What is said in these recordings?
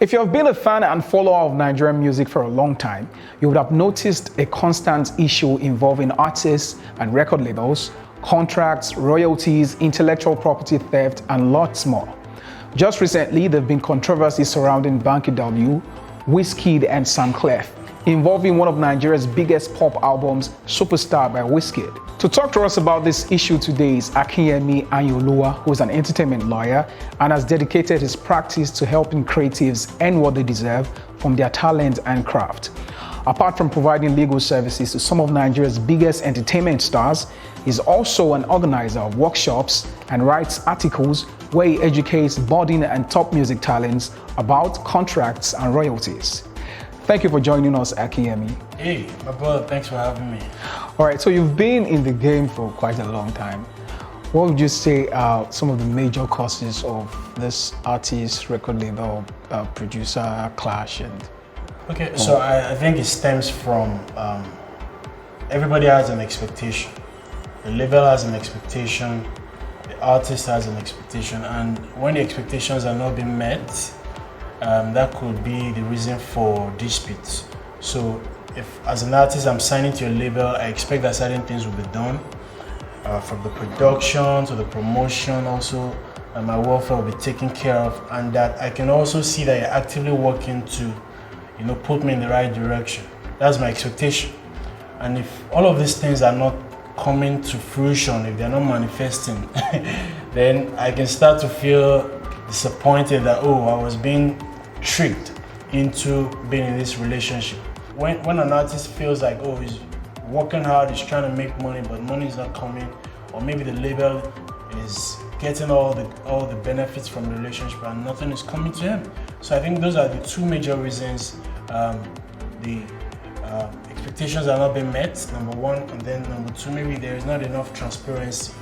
If you have been a fan and follower of Nigerian music for a long time, you would have noticed a constant issue involving artists and record labels, contracts, royalties, intellectual property theft, and lots more. Just recently, there have been controversies surrounding Banky W, Wizkid, and Sam Clef, involving one of Nigeria's biggest pop albums, Superstar by Wizkid. To talk to us about this issue today is Akinyemi Ayinoluwa, who is an entertainment lawyer and has dedicated his practice to helping creatives earn what they deserve from their talent and craft. Apart from providing legal services to some of Nigeria's biggest entertainment stars, he's also an organizer of workshops and writes articles where he educates budding and top music talents about contracts and royalties. Thank you for joining us, Akinyemi. Hey, my brother, thanks for having me. All right, so you've been in the game for quite a long time. What would you say are some of the major causes of this artist, record label, producer clash? Okay, so I think it stems from everybody has an expectation. The label has an expectation, the artist has an expectation, and when the expectations are not being met, that could be the reason for disputes. So if as an artist I'm signing to your label, I expect that certain things will be done, from the production to the promotion also, and my welfare will be taken care of, and that I can also see that you're actively working to, put me in the right direction. That's my expectation. And if all of these things are not coming to fruition, if they're not manifesting, then I can start to feel disappointed that, I was being tricked into being in this relationship. When an artist feels like, he's working hard, he's trying to make money, but money is not coming, or maybe the label is getting all the benefits from the relationship and nothing is coming to him. So I think those are the two major reasons. The expectations are not being met, number one, and then number two, maybe there is not enough transparency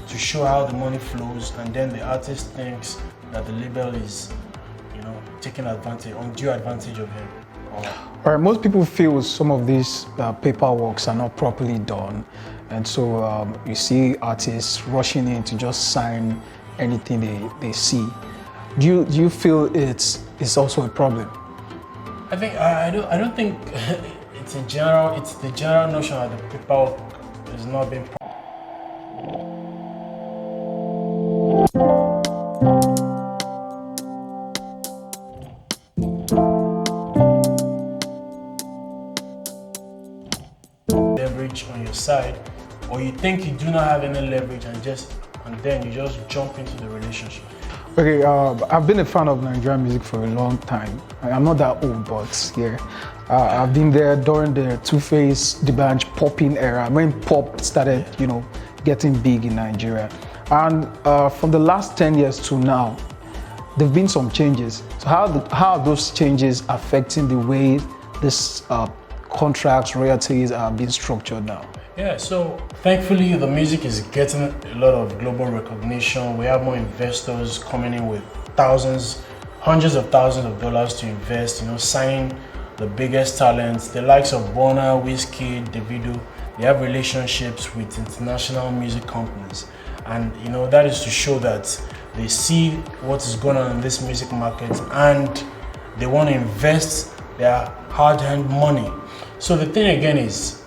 to show how the money flows, and then the artist thinks that the label is taking undue advantage of him. All right, most people feel some of these paperworks are not properly done, and so you see artists rushing in to just sign anything they see. Do you feel it's also a problem? I think I don't think it's the general notion that the paperwork is not being leverage on your side, or you think you do not have any leverage and then you just jump into the relationship. Okay, I've been a fan of Nigerian music for a long time. I'm not that old, but yeah, I've been there during the Two-Face, D'banj popping era, when pop started, getting big in Nigeria. And from the last 10 years to now, there've been some changes. So how are those changes affecting the way this contracts, royalties are being structured now? Yeah, so thankfully the music is getting a lot of global recognition. We have more investors coming in with hundreds of thousands of dollars to invest, signing the biggest talents, the likes of Burna, Wizkid, Davido. They have relationships with international music companies. And that is to show that they see what is going on in this music market and they want to invest their hard-earned money. So the thing again is,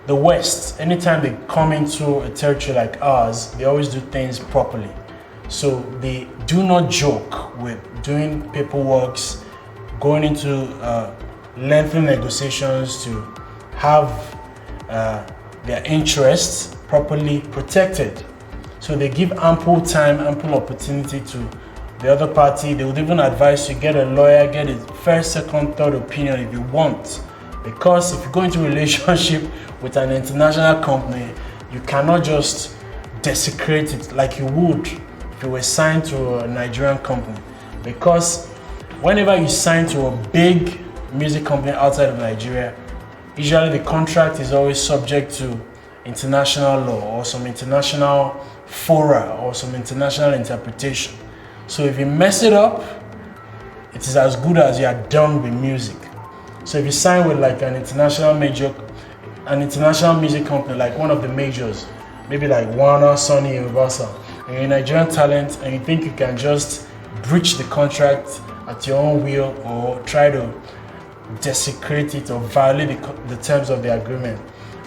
the West, anytime they come into a territory like ours, they always do things properly. So they do not joke with doing paperwork, going into lengthy negotiations to have their interests properly protected. So they give ample time, ample opportunity to the other party. They would even advise you get a lawyer, get a first, second, third opinion if you want. Because if you go into a relationship with an international company, you cannot just desecrate it like you would if you were signed to a Nigerian company. Because whenever you sign to a big music company outside of Nigeria, usually the contract is always subject to international law or some international fora or some international interpretation. So if you mess it up, it is as good as you are done with music. So if you sign with like an international music company, like one of the majors, maybe like Warner, Sony, Universal, and you're a Nigerian talent and you think you can just breach the contract at your own will or try to desecrate it or violate the terms of the agreement,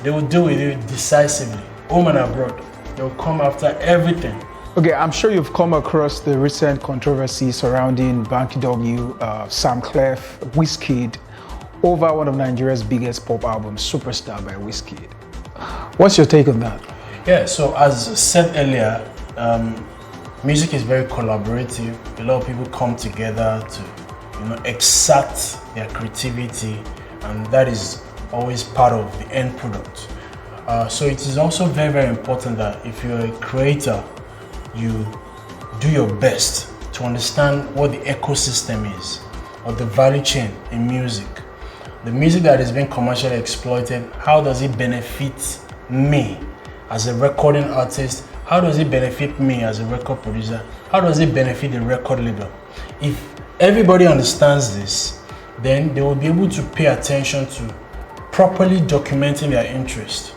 they will deal with it decisively, home and abroad. They will come after everything. Okay, I'm sure you've come across the recent controversy surrounding Banky W, Sam Clef, Wizkid, over one of Nigeria's biggest pop albums, Superstar by Wizkid. What's your take on that? Yeah, so as said earlier, music is very collaborative. A lot of people come together to, exert their creativity, and that is always part of the end product. So it is also very, very important that if you're a creator, you do your best to understand what the ecosystem is, or the value chain in music. The music that is being commercially exploited, how does it benefit me as a recording artist? How does it benefit me as a record producer? How does it benefit the record label? If everybody understands this, then they will be able to pay attention to properly documenting their interest.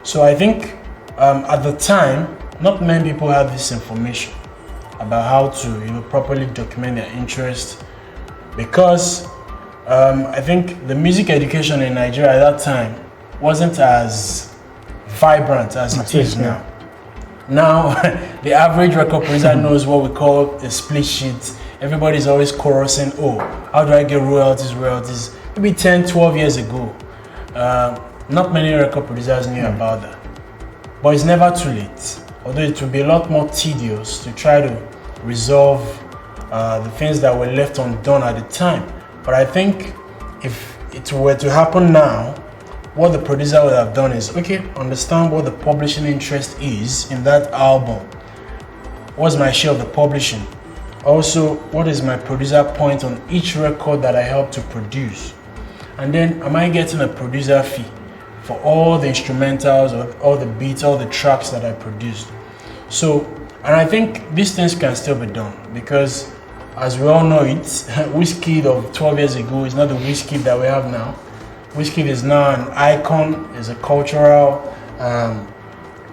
So I think at the time, not many people have this information about how to properly document their interest, because I think the music education in Nigeria at that time wasn't as vibrant as it is now. Now, the average record producer knows what we call a split sheet. Everybody's always chorusing, oh, how do I get royalties? Maybe 10, 12 years ago, not many record producers knew about that. But it's never too late. Although it will be a lot more tedious to try to resolve the things that were left undone at the time. But I think if it were to happen now, what the producer would have done is, okay, understand what the publishing interest is in that album. What's my share of the publishing? Also, what is my producer point on each record that I help to produce? And then, am I getting a producer fee for all the instrumentals, or all the beats, all the tracks that I produced? So, and I think these things can still be done, because as we all know it, Wizkid of 12 years ago is not the Wizkid that we have now. Wizkid is now an icon, is a cultural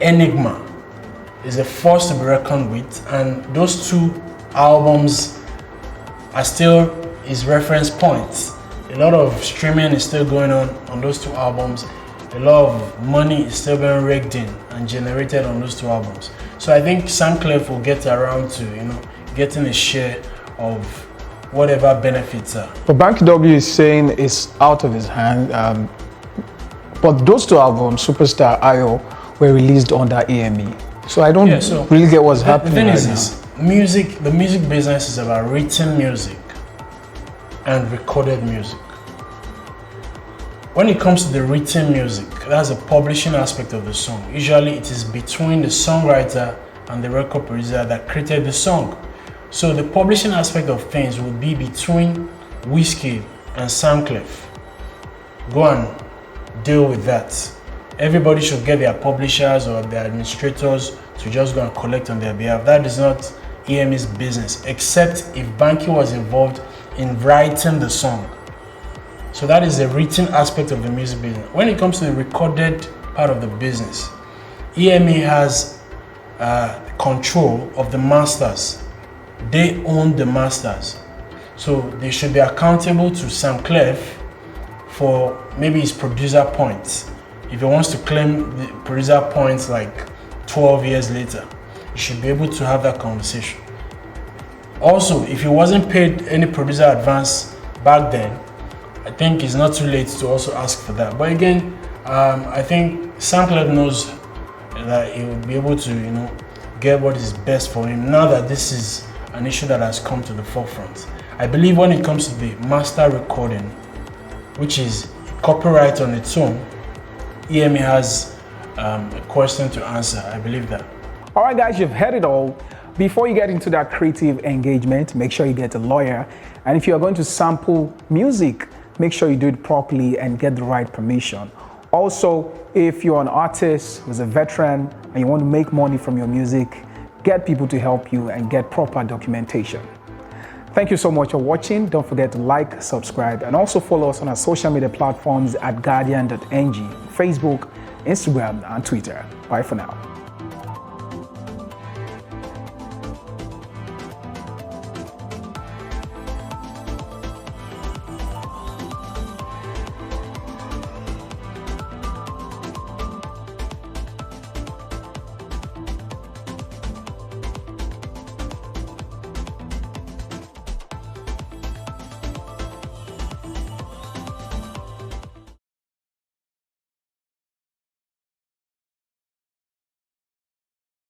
enigma, is a force to be reckoned with, and those two albums are still his reference points. A lot of streaming is still going on those two albums. A lot of money is still being raked in and generated on those two albums. So I think Sam Clef will get around to getting a share of whatever benefits are. But Banky W is saying it's out of his hand. But those two albums, Superstar, Ayo, were released under AME. So I don't really get what's happening. The thing right is now. this, the music business is about written music and recorded music. When it comes to the written music, that's the publishing aspect of the song. Usually it is between the songwriter and the record producer that created the song. So the publishing aspect of things would be between Wizkid and Sam Clef. Go and deal with that. Everybody should get their publishers or their administrators to just go and collect on their behalf. That is not EME's business, except if Banky was involved in writing the song. So that is the written aspect of the music business. When it comes to the recorded part of the business, EME has control of the masters. They own the masters. So they should be accountable to Sam Clef for maybe his producer points. If he wants to claim the producer points like 12 years later, he should be able to have that conversation. Also, if he wasn't paid any producer advance back then, I think it's not too late to also ask for that. But again, I think Sam Clef knows that he will be able to, get what is best for him now that this is an issue that has come to the forefront. I believe when it comes to the master recording, which is copyright on its own, EME has a question to answer. I believe that. All right, guys, you've heard it all. Before you get into that creative engagement, make sure you get a lawyer. And if you're going to sample music, make sure you do it properly and get the right permission. Also, if you're an artist who's a veteran and you want to make money from your music, get people to help you and get proper documentation. Thank you so much for watching. Don't forget to like, subscribe, and also follow us on our social media platforms at Guardian.ng, Facebook, Instagram, and Twitter. Bye for now.